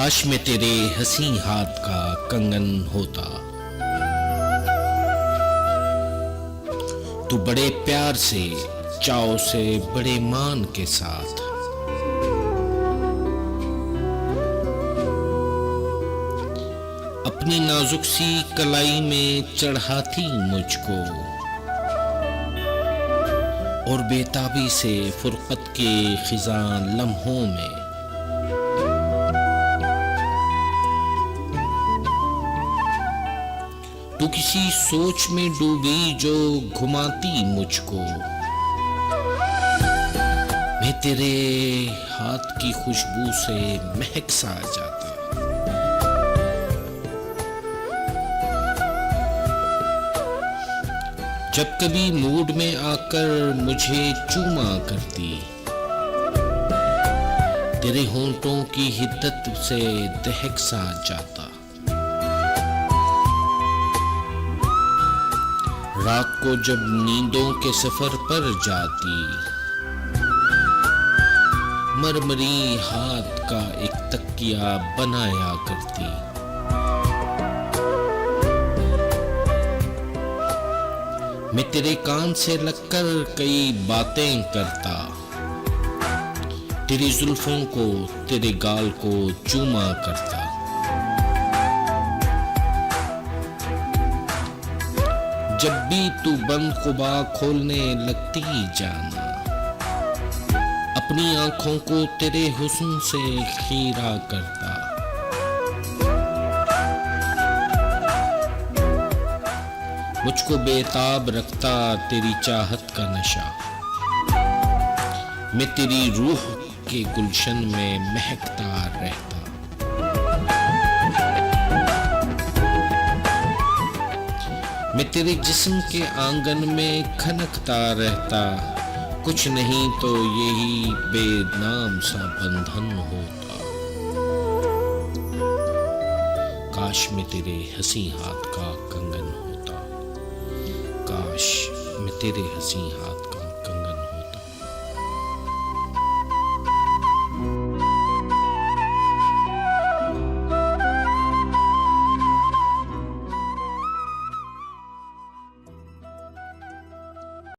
काश मैं तेरे हंसी हाथ का कंगन होता। तू बड़े प्यार से, चाव से, बड़े मान के साथ अपनी नाजुक सी कलाई में चढ़ाती मुझको और बेताबी से फुरकत के खिज़ां लम्हों में तू किसी सोच में डूबी जो घुमाती मुझको। मैं तेरे हाथ की खुशबू से महक सा जाता। जब कभी मूड में आकर मुझे चूमा करती, तेरे होंठों की हिद्दत से दहक सा जाता। रात को जब नींदों के सफर पर जाती, मरमरी हाथ का एक तकिया बनाया करती। मैं तेरे कान से लगकर कई बातें करता, तेरी जुल्फों को, तेरे गाल को चूमा करता। जब भी तू बंद खुबा खोलने लगती जाना, अपनी आंखों को तेरे हुस्न से खीरा करता। मुझको बेताब रखता तेरी चाहत का नशा। मैं तेरी रूह के गुलशन में महकता रहता। मैं तेरे जिस्म के आंगन में खनकता रहता। कुछ नहीं तो यही बेनाम सा बंधन होता। काश मैं तेरे हंसी हाथ का कंगन होता। काश मैं तेरे हंसी हाथ